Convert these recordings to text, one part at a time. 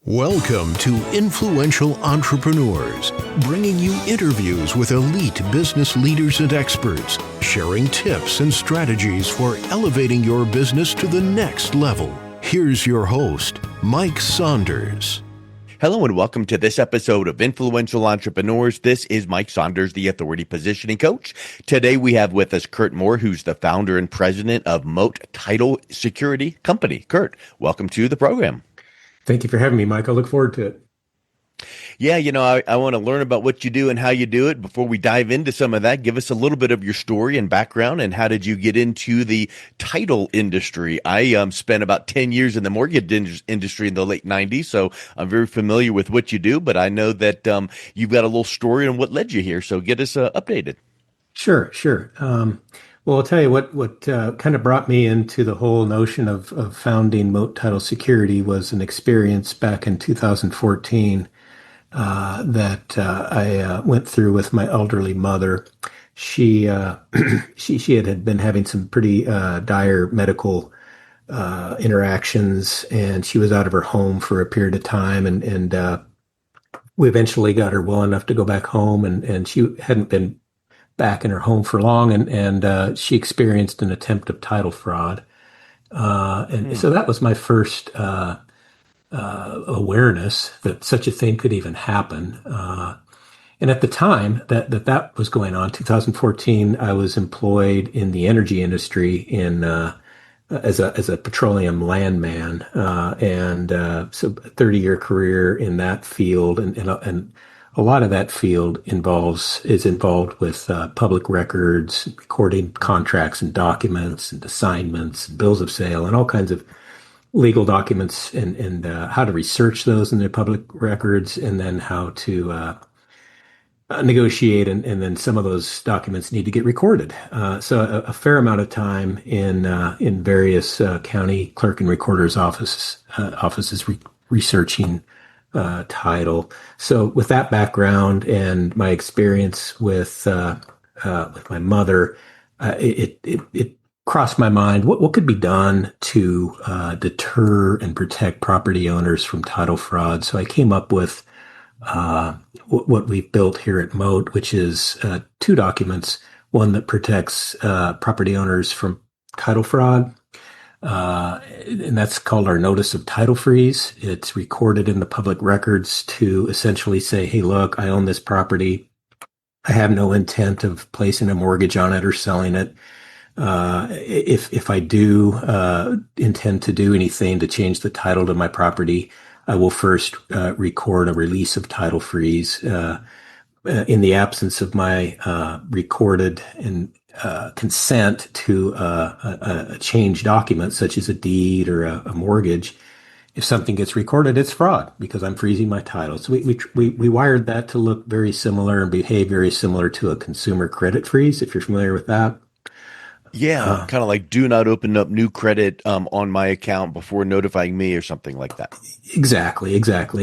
Welcome to Influential Entrepreneurs, bringing you interviews with elite business leaders and experts, sharing tips and strategies for elevating your business to the next level. Here's your host, Mike Saunders. Hello and welcome to this episode of Influential Entrepreneurs. This is Mike Saunders, the Authority Positioning Coach. Today we have with us Curt, who's the founder and president of Moat Title Security Company. Curt, welcome to the program. Thank you for having me, Mike. I look forward to it. Yeah, I want to learn about what you do and how you do it. Before we dive into some of that, give us a little bit of your story and background and how did you get into the title industry? I spent about 10 years in the mortgage industry in the late 90s, so I'm very familiar with what you do, but I know that you've got a little story on what led you here, so get us updated. Sure. Well, I'll tell you what kind of brought me into the whole notion of founding Moat Title Security was an experience back in 2014 that I went through with my elderly mother. She had been having some pretty dire medical interactions, and she was out of her home for a period of time, and we eventually got her well enough to go back home, and she hadn't been back in her home for long, and she experienced an attempt of title fraud. So that was my first awareness that such a thing could even happen. And at the time that was going on, 2014, I was employed in the energy industry as a petroleum landman, and so a 30-year career in that field, and a lot of that field is involved with public records, recording contracts and documents and assignments, bills of sale, and all kinds of legal documents, and how to research those in the public records, and then how to negotiate, and then some of those documents need to get recorded. So a fair amount of time in various county clerk and recorder's offices researching title. So with that background and my experience with my mother, it crossed my mind what could be done to deter and protect property owners from title fraud. So I came up with what we've built here at Moat, which is two documents: one that protects property owners from title fraud, and that's called our Notice of Title Freeze. It's recorded in the public records to essentially say, hey, look, I own this property. I have no intent of placing a mortgage on it or selling it. If I do intend to do anything to change the title to my property, I will first record a release of title freeze. In the absence of my recorded and consent to a change document, such as a deed or a mortgage, if something gets recorded, it's fraud because I'm freezing my title. So we wired that to look very similar and behave very similar to a consumer credit freeze, if you're familiar with that. Yeah, kind of like do not open up new credit on my account before notifying me or something like that. Exactly.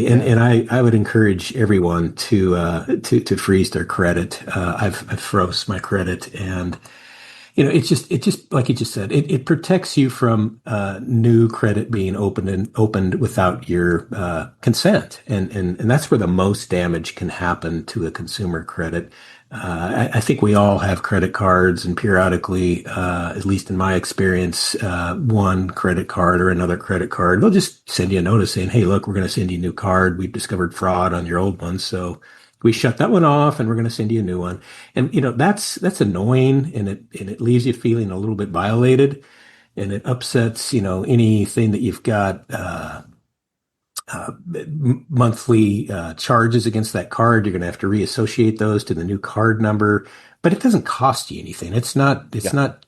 And I would encourage everyone to freeze their credit. I've froze my credit, and it just like you just said, it protects you from new credit being opened without your consent, and that's where the most damage can happen to a consumer credit. I think we all have credit cards, and periodically, at least in my experience, one credit card or another credit card, they'll just send you a notice saying, hey, look, we're going to send you a new card. We've discovered fraud on your old one. So we shut that one off and we're going to send you a new one. And, that's annoying, and it leaves you feeling a little bit violated, and it upsets, anything that you've got, monthly charges against that card. You're going to have to reassociate those to the new card number, but it doesn't cost you anything. It's not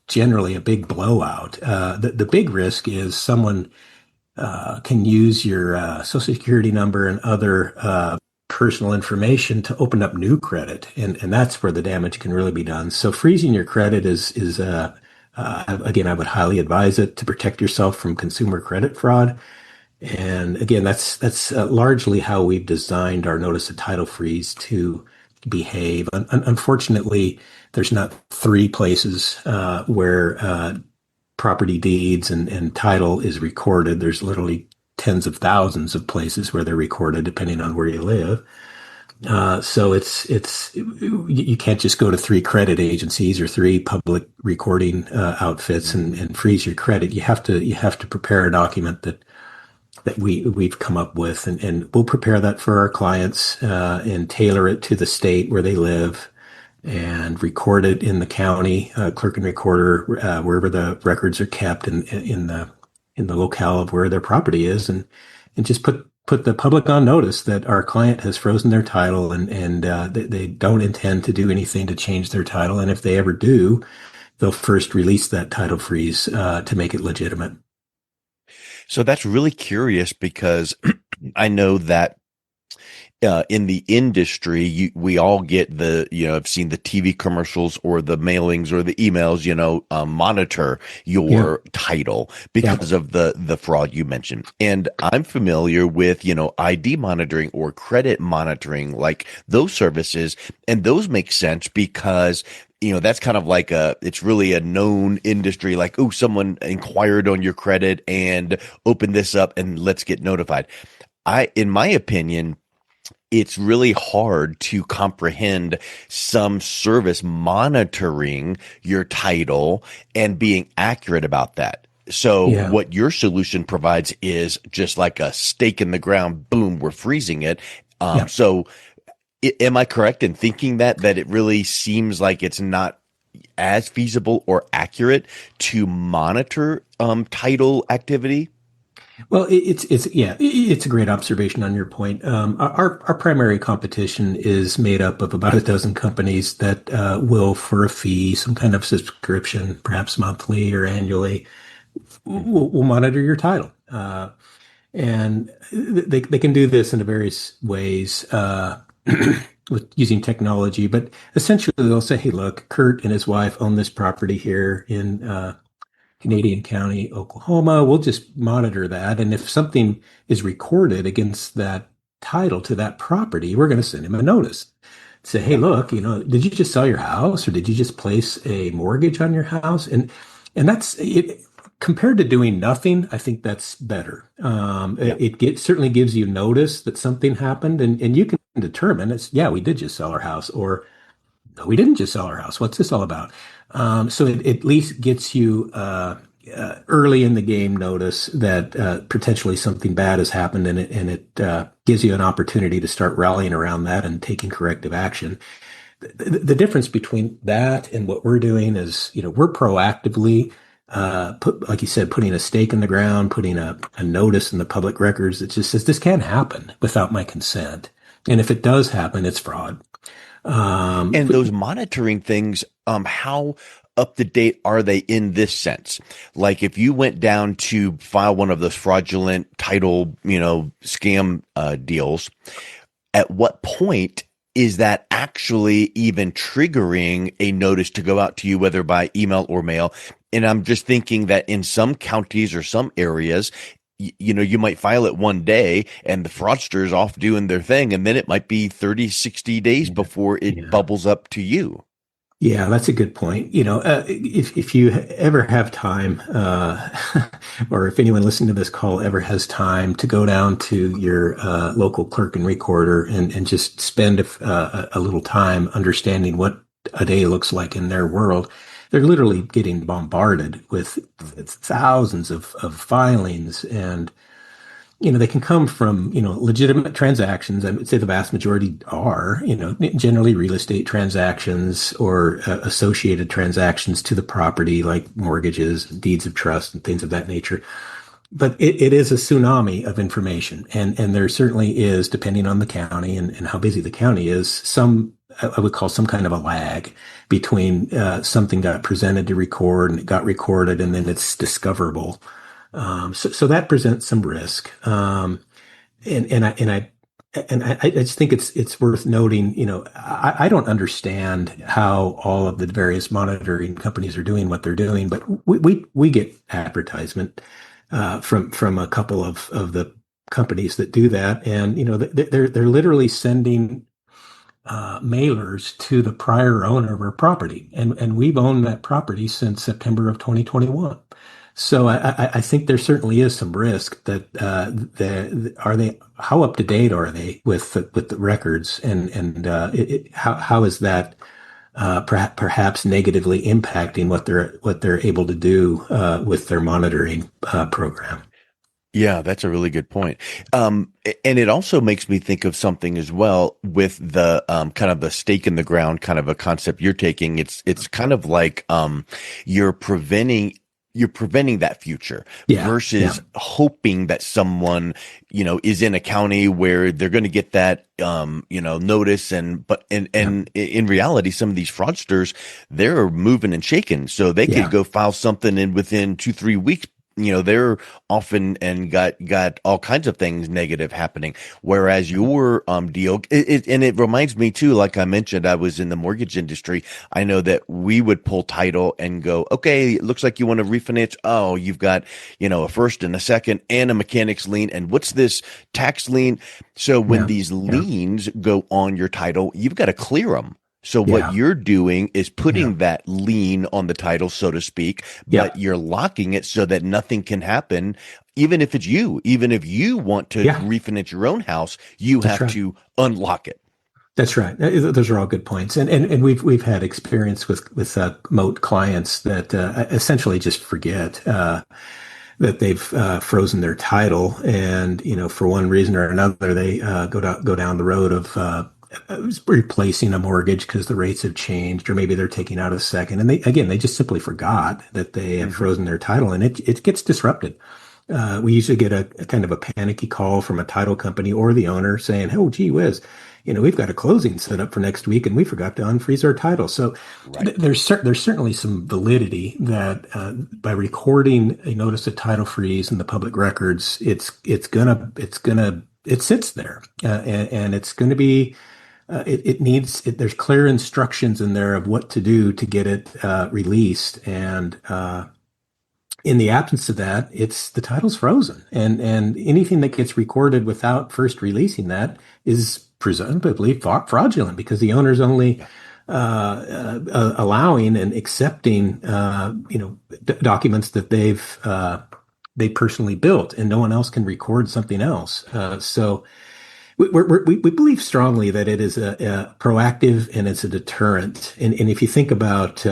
generally a big blowout. The big risk is someone can use your social security number and other personal information to open up new credit, and that's where the damage can really be done. So freezing your credit is again, I would highly advise it to protect yourself from consumer credit fraud. And again, that's largely how we've designed our Notice of Title Freeze to behave. Unfortunately, there's not three places where property deeds and title is recorded. There's literally tens of thousands of places where they're recorded, depending on where you live. So you can't just go to three credit agencies or three public recording outfits and freeze your credit. You have to prepare a document that we've come up with, and we'll prepare that for our clients and tailor it to the state where they live and record it in the county clerk and recorder wherever the records are kept in the locale of where their property is, and just put the public on notice that our client has frozen their title, and they don't intend to do anything to change their title. And if they ever do, they'll first release that title freeze to make it legitimate. So that's really curious because I know that in the industry, we all get I've seen the TV commercials or the mailings or the emails, monitor your title because of the fraud you mentioned. And I'm familiar with, ID monitoring or credit monitoring, like those services. And those make sense because that's kind of like it's really a known industry, like, oh, someone inquired on your credit and open this up and let's get notified. In my opinion, it's really hard to comprehend some service monitoring your title and being accurate about that. So what your solution provides is just like a stake in the ground. Boom, we're freezing it. So am I correct in thinking that it really seems like it's not as feasible or accurate to monitor title activity? Well, it's a great observation on your point. Our primary competition is made up of about a dozen companies that will, for a fee, some kind of subscription, perhaps monthly or annually, will monitor your title. And they can do this in various ways with using technology, but essentially they'll say, "Hey, look, Curt and his wife own this property here in Canadian County, Oklahoma. We'll just monitor that. And if something is recorded against that title to that property, we're going to send him a notice. Say, hey, look, did you just sell your house or did you just place a mortgage on your house?" And that's it. Compared to doing nothing, I think that's better. It certainly gives you notice that something happened, and you can determine we did just sell our house, or no, we didn't just sell our house. What's this all about? So it at least gets you early in the game notice that potentially something bad has happened, and it gives you an opportunity to start rallying around that and taking corrective action. The difference between that and what we're doing is, we're proactively, like you said, putting a stake in the ground, putting a notice in the public records that just says this can't happen without my consent. And if it does happen, it's fraud. And those monitoring things, how up to date are they in this sense? Like if you went down to file one of those fraudulent title, scam deals, at what point is that actually even triggering a notice to go out to you, whether by email or mail? And I'm just thinking that in some counties or some areas, you might file it one day and the fraudster's off doing their thing. And then it might be 30, 60 days before it bubbles up to you. Yeah, that's a good point. If you ever have time, or if anyone listening to this call ever has time to go down to your local clerk and recorder and just spend a little time understanding what a day looks like in their world, they're literally getting bombarded with thousands of filings, and they can come from, legitimate transactions. I would say the vast majority are, generally real estate transactions or associated transactions to the property, like mortgages, deeds of trust, and things of that nature. But it is a tsunami of information. And there certainly is, depending on the county and how busy the county is, I would call some kind of a lag between something got presented to record and it got recorded and then it's discoverable. So that presents some risk. And I just think it's worth noting, I don't understand how all of the various monitoring companies are doing what they're doing, but we get advertisement from a couple of the companies that do that. And, they're literally sending mailers to the prior owner of our property. And we've owned that property since September of 2021. So I think there certainly is some risk that are they how up to date are they with the records and how is that perhaps negatively impacting what they're able to do with their monitoring program. Yeah, that's a really good point. And it also makes me think of something as well with the kind of the stake in the ground kind of a concept you're taking. It's kind of like you're preventing you're preventing that future Yeah, yeah, versus hoping that someone, is in a county where they're going to get that notice yeah, and in reality some of these fraudsters, they're moving and shaking, so they could yeah, go file something in within 2-3 weeks. They're often and got all kinds of things negative happening. Whereas your deal, and it reminds me too, like I mentioned, I was in the mortgage industry. I know that we would pull title and go, okay, it looks like you want to refinance. Oh, you've got, a first and a second and a mechanic's lien. And what's this tax lien? So when yeah, these yeah, liens go on your title, you've got to clear them. So what yeah, you're doing is yeah, putting that lien on the title, so to speak, yeah, but you're locking it so that nothing can happen. Even if it's you, even if you want to yeah. refinance your own house, you That's have right. to unlock it. That's right. Those are all good points, and we've had experience with Moat clients that essentially just forget that they've frozen their title, and for one reason or another, they go down the road of replacing a mortgage because the rates have changed, or maybe they're taking out a second, and they just simply forgot that they have Hmm. frozen their title, and it gets disrupted. We usually get a kind of a panicky call from a title company or the owner saying, "Oh, gee whiz, we've got a closing set up for next week, and we forgot to unfreeze our title." So Right. there's certainly some validity that by recording a notice of title freeze in the public records, it sits there, and it's going to be. It needs. There's clear instructions in there of what to do to get it released, and in the absence of that, it's the title's frozen, and anything that gets recorded without first releasing that is presumably fraudulent because the owner's only Yeah. allowing and accepting documents that they personally built, and no one else can record something else. So we believe strongly that it is a proactive and it's a deterrent. And if you think about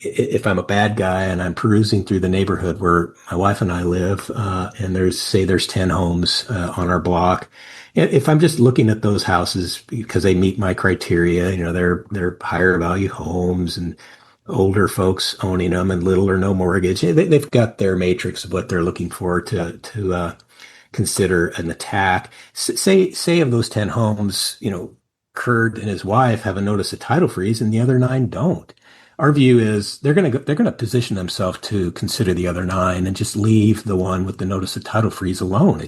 if I'm a bad guy and I'm perusing through the neighborhood where my wife and I live, and there's 10 homes on our block. And if I'm just looking at those houses because they meet my criteria, they're higher value homes and older folks owning them and little or no mortgage. They've got their matrix of what they're looking for to consider an attack. Say of those 10 homes, Curt and his wife have a notice of title freeze and the other nine don't. Our view is they're going to position themselves to consider the other nine and just leave the one with the notice of title freeze alone.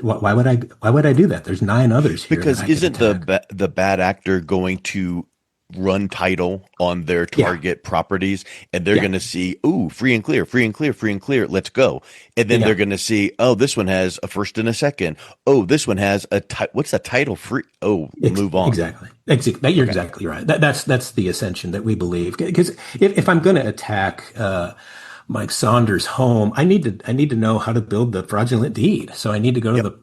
Why would I do that? There's nine others here that Because I could isn't attack. the bad actor going to run title on their Yeah. target properties, and they're Yeah. going to see, ooh, free and clear, free and clear, free and clear, let's go. And then they're Yeah. going to see, oh, this one has a first and a second. Oh, this one has what's a title free? Oh, move on. Exactly. You're Okay. exactly right. That's the ascension that we believe. Because if I'm going to attack Mike Saunders' home, I need to know how to build the fraudulent deed. So I need to go to Yep. the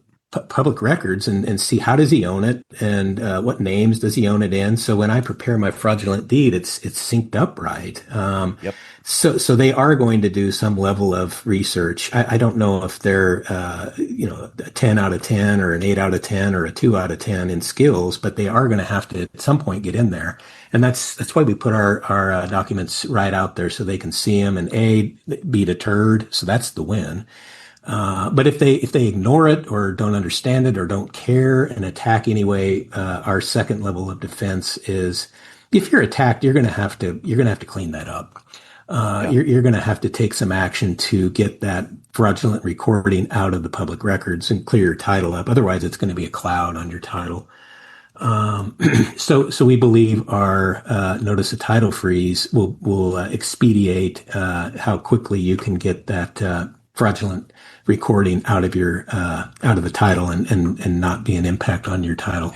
public records and see how does he own it and what names does he own it in. So when I prepare my fraudulent deed, it's synced up right. Yep. So they are going to do some level of research. I don't know if they're a 10 out of 10 or an 8 out of 10 or a 2 out of 10 in skills, but they are going to have to at some point get in there. And that's why we put our documents right out there so they can see them and be deterred. So that's the win. But if they ignore it or don't understand it or don't care and attack anyway, our second level of defense is if you're attacked, you're gonna have to clean that up. Yeah. You're going to have to take some action to get that fraudulent recording out of the public records and clear your title up. Otherwise, it's going to be a cloud on your title. So we believe our notice of title freeze will expedite how quickly you can get that fraudulent recording out of the title and not be an impact on your title.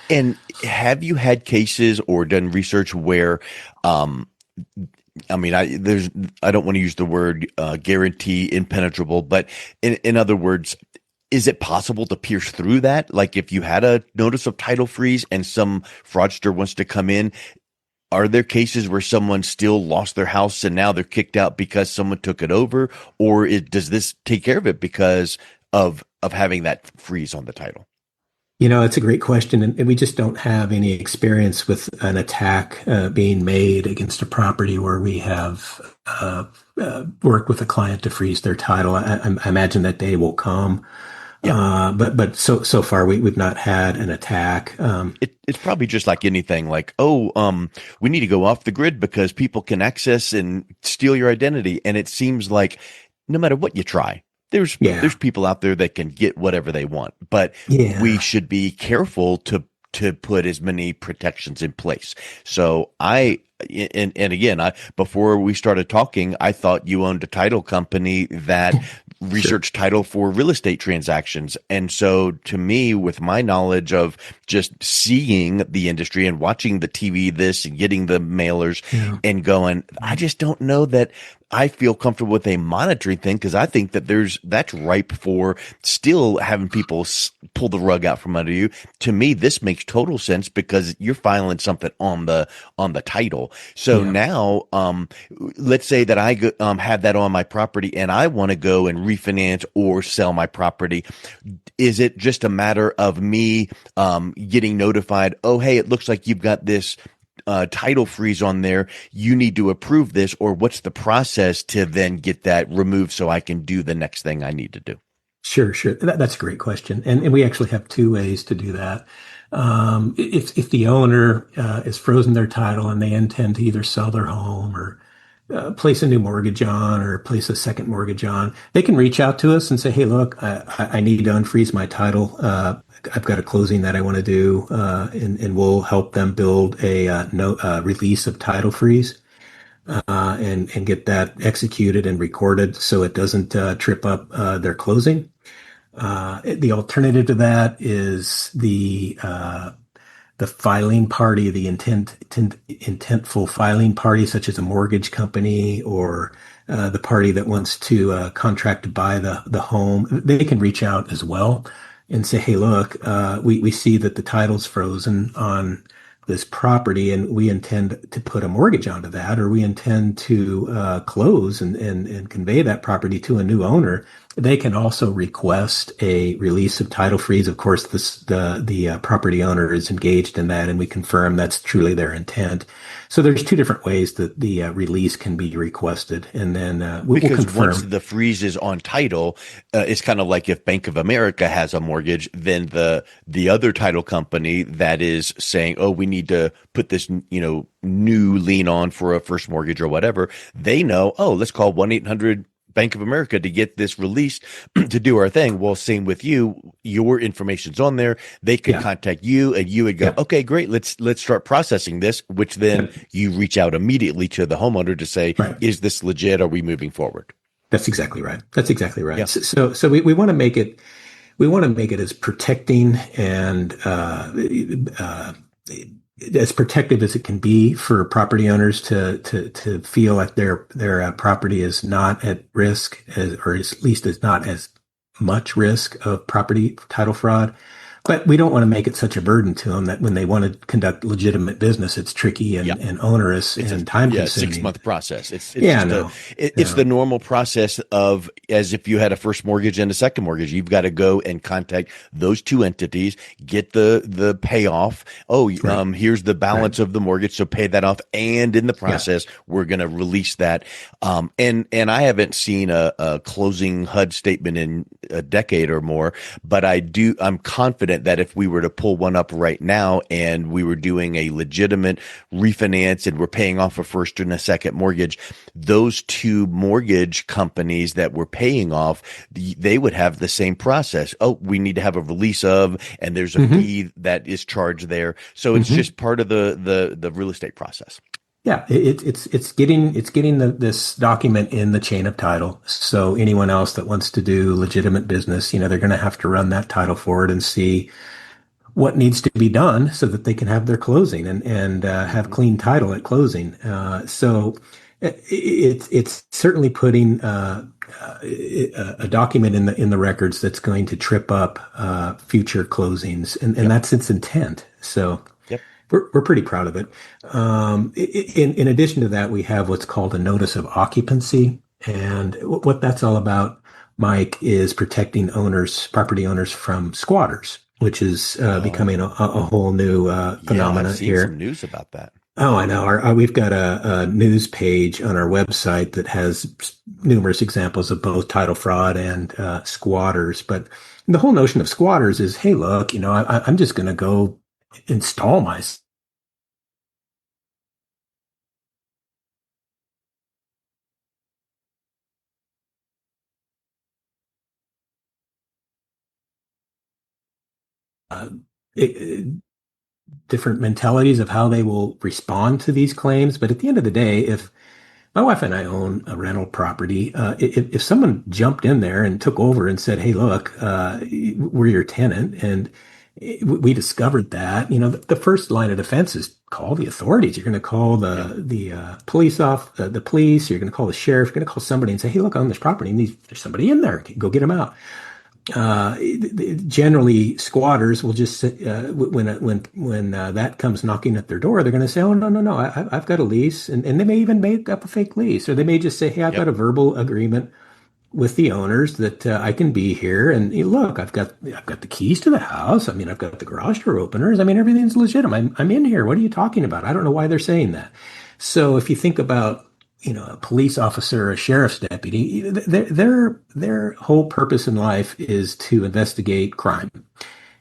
And have you had cases or done research where, um, I mean, I don't want to use the word guarantee impenetrable, but in other words, is it possible to pierce through that? Like if you had a notice of title freeze and some fraudster wants to come in, are there cases where someone still lost their house and now they're kicked out because someone took it over, or does this take care of it because of having that freeze on the title? It's a great question, and we just don't have any experience with an attack being made against a property where we have worked with a client to freeze their title. I imagine that day will come, Yeah. but so far we've not had an attack. It's probably just like anything, like, we need to go off the grid because people can access and steal your identity. And it seems like no matter what you try, Yeah, there's people out there that can get whatever they want, but we yeah, should be careful to put as many protections in place. So and again, before we started talking, I thought you owned a title company that sure. researched title for real estate transactions. And so to me, with my knowledge of just seeing the industry and watching the TV, this and getting the mailers Yeah. and going, I just don't know that I feel comfortable with a monitoring thing, because I think that that's ripe for still having people pull the rug out from under you. To me, this makes total sense because you're filing something on the title. So Yeah. now, let's say that I have that on my property and I want to go and refinance or sell my property. Is it just a matter of me getting notified? Oh, hey, it looks like you've got this title freeze on there. You need to approve this, or what's the process to then get that removed so I can do the next thing I need to do? Sure, sure. That's a great question, and we actually have two ways to do that. If the owner is frozen their title and they intend to either sell their home or place a new mortgage on or place a second mortgage on, they can reach out to us and say, "Hey, look, I need to unfreeze my title. I've got a closing that I want to do," and we'll help them build a no release of title freeze and get that executed and recorded so it doesn't trip up their closing. The alternative to that is the filing party, the intentful filing party, such as a mortgage company or the party that wants to contract to buy the home. They can reach out as well and say, "Hey, look, we see that the title's frozen on this property, and we intend to put a mortgage onto that, or we intend to close and convey that property to a new owner." They can also request a release of title freeze. Of course, the property owner is engaged in that, and we confirm that's truly their intent. So there's two different ways that the release can be requested, and then we'll Because once confirm. the freeze is on title, it's kind of like if Bank of America has a mortgage, then the other title company that is saying, "Oh, we need to put this, new lien on for a first mortgage or whatever," they know, "Oh, let's call 1-800 Bank of America to get this released to do our thing." Well, same with you. Your information's on there. They could Yeah, contact you and you would go, yeah, "Okay, great. Let's start processing this," which then yeah, you reach out immediately to the homeowner to say, right. "Is this legit? Are we moving forward?" That's exactly right. That's exactly right. Yeah. So we want to make it as protecting and as protective as it can be for property owners to feel like their property is not at risk, or at least is not as much risk of property title fraud. But we don't want to make it such a burden to them that when they want to conduct legitimate business, it's tricky Yeah. and onerous It's a and time yeah, consuming. 6 month process. It's Yeah, just no, it's no, the normal process of, as if you had a first mortgage and a second mortgage. You've got to go and contact those two entities, get the payoff. Oh, right, here's the right. balance of the mortgage, so pay that off. And in the Yeah. process, we're going to release that. And I haven't seen a closing HUD statement in a decade or more, but I'm confident that if we were to pull one up right now and we were doing a legitimate refinance and we're paying off a first and a second mortgage, those two mortgage companies that we're paying off, they would have the same process. Oh, we need to have a release of, and there's a Hmm. fee that is charged there. So it's Hmm. just part of the real estate process. Yeah, it's getting this document in the chain of title. So anyone else that wants to do legitimate business, they're going to have to run that title forward and see what needs to be done so that they can have their closing and have Mhm. clean title at closing. So It's certainly putting a document in the records that's going to trip up future closings, and Yep. that's its intent. So Yep. we're pretty proud of it. In addition to that, we have what's called a notice of occupancy, and what that's all about, Mike, is protecting property owners from squatters, which is becoming Oh, a whole new yeah. I've phenomena seen some here. news about that. Oh, I know. We've got a news page on our website that has numerous examples of both title fraud and squatters. But the whole notion of squatters is, hey, look, I'm just going to go install my uh, it, different mentalities of how they will respond to these claims. But at the end of the day, if my wife and I own a rental property, if someone jumped in there and took over and said, "Hey, look, we're your tenant," and we discovered that, the first line of defense is call the authorities. You're going to call Yep. the the police. You're going to call the sheriff. You're going to call somebody and say, "Hey, look, I own this property, and there's somebody in there. Go get them out." uh, Generally, squatters will just when that comes knocking at their door, they're going to say, "Oh, no, no, no, I've got a lease," and they may even make up a fake lease, or they may just say, "Hey, I've got Yep. a verbal agreement with the owners that I can be here, and look, I've got the keys to the house. I mean, I've got the garage door openers. I mean, everything's legitimate. I'm in here. What are you talking about? I don't know why they're saying that." So if you think about a police officer or a sheriff's deputy, their whole purpose in life is to investigate crime,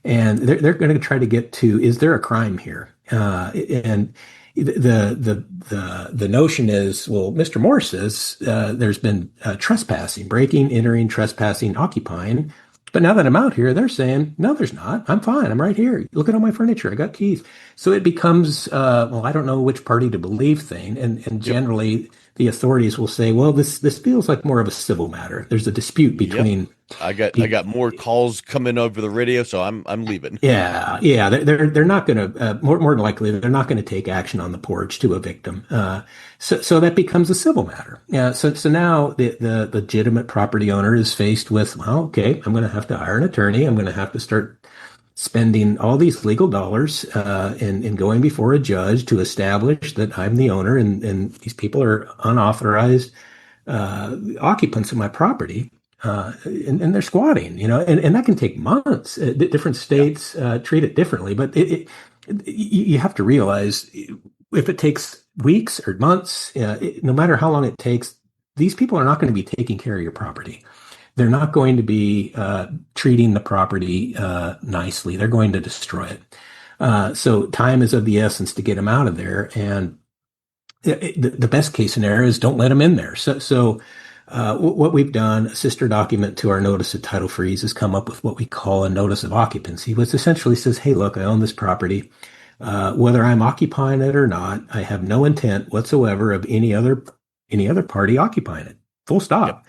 and they're going to try to get to, is there a crime here? And the notion is, well, Mr. Moore says there's been trespassing, breaking, entering, trespassing, occupying. But now that I'm out here, they're saying, no, there's not. I'm fine. I'm right here. Look at all my furniture. I got keys. So it becomes, well, I don't know which party to believe thing. And Yep. generally, the authorities will say, well, this feels like more of a civil matter. There's a dispute Yep. between I people. got more calls coming over the radio, so I'm leaving. Yeah, yeah, they're not going to more than likely they're not going to take action on the porch to a victim. So that becomes a civil matter. Yeah. So now the legitimate property owner is faced with, well, okay, I'm going to have to hire an attorney. I'm going to have to start spending all these legal dollars and going before a judge to establish that I'm the owner, and these people are unauthorized occupants of my property, and they're squatting, and that can take months. Different Yeah. states treat it differently, but you have to realize if it takes weeks or months, no matter how long it takes, these people are not going to be taking care of your property. They're not going to be treating the property nicely. They're going to destroy it. So time is of the essence to get them out of there. And the best case scenario is don't let them in there. So what we've done, a sister document to our notice of title freeze, has come up with what we call a notice of occupancy, which essentially says, hey, look, I own this property. Whether I'm occupying it or not, I have no intent whatsoever of any other party occupying it. Full Yep. stop.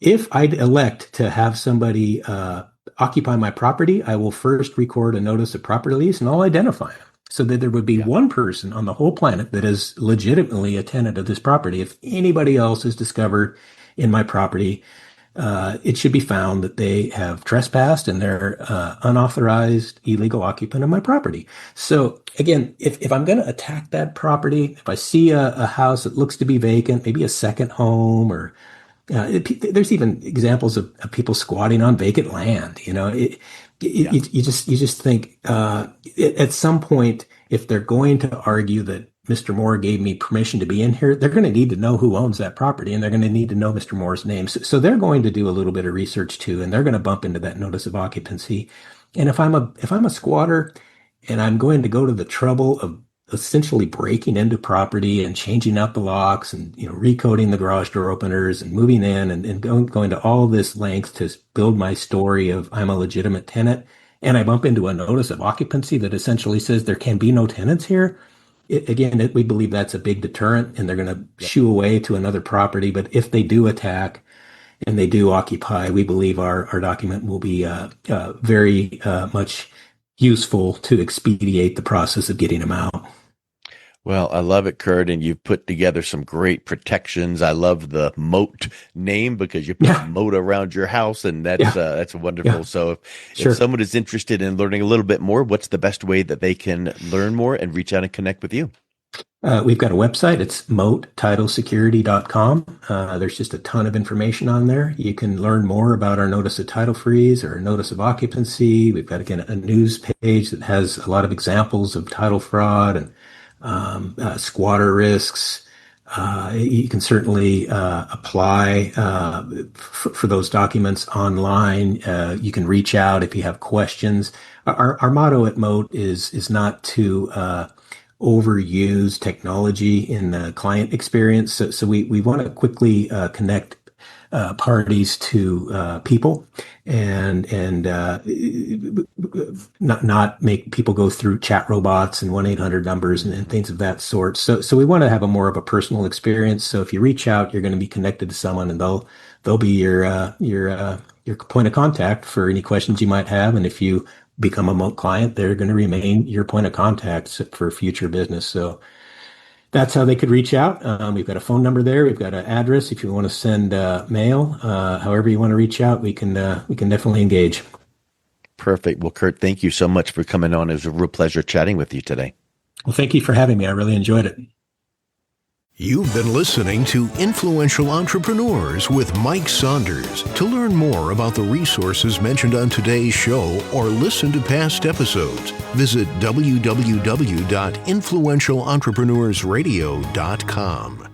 If I'd elect to have somebody occupy my property, I will first record a notice of property lease, and I'll identify them so that there would be Yeah. one person on the whole planet that is legitimately a tenant of this property. If anybody else is discovered in my property, it should be found that they have trespassed and they're unauthorized illegal occupant of my property. So again, if I'm going to attack that property, if I see a house that looks to be vacant, maybe a second home, or there's even examples of people squatting on vacant land. Yeah. You just think at some point, if they're going to argue that Mr. Moore gave me permission to be in here, they're going to need to know who owns that property, and they're going to need to know Mr. Moore's name. So they're going to do a little bit of research too, and they're going to bump into that notice of occupancy. And if I'm a squatter and I'm going to go to the trouble of essentially breaking into property and changing out the locks and recoding the garage door openers and moving in and going to all this length to build my story of I'm a legitimate tenant, and I bump into a notice of occupancy that essentially says there can be no tenants here. We believe that's a big deterrent, and they're going to Yep. shoo away to another property. But if they do attack and they do occupy, we believe our document will be very much useful to expedite the process of getting them out. Well, I love it, Kurt, and you've put together some great protections. I love the Moat name because you put a Yeah, moat around your house, and yeah, that's wonderful. yeah, So, if sure. someone is interested in learning a little bit more, what's the best way that they can learn more and reach out and connect with you? We've got a website. It's moattitlesecurity.com. There's just a ton of information on there. You can learn more about our notice of title freeze or notice of occupancy. We've got, again, a news page that has a lot of examples of title fraud and squatter risks. You can certainly apply for those documents online. You can reach out if you have questions. Our motto at Moat is not to overuse technology in the client experience. So we want to quickly connect parties to people and not make people go through chat robots and 1-800 numbers and things of that sort. So we want to have a more of a personal experience. So if you reach out, you're going to be connected to someone, and they'll be your point of contact for any questions you might have. And if you become a Moat client, they're going to remain your point of contact for future business. So that's how they could reach out. We've got a phone number there. We've got an address if you want to send mail. However you want to reach out, we can definitely engage. Perfect. Well, Kurt, thank you so much for coming on. It was a real pleasure chatting with you today. Well, thank you for having me. I really enjoyed it. You've been listening to Influential Entrepreneurs with Mike Saunders. To learn more about the resources mentioned on today's show or listen to past episodes, visit www.influentialentrepreneursradio.com.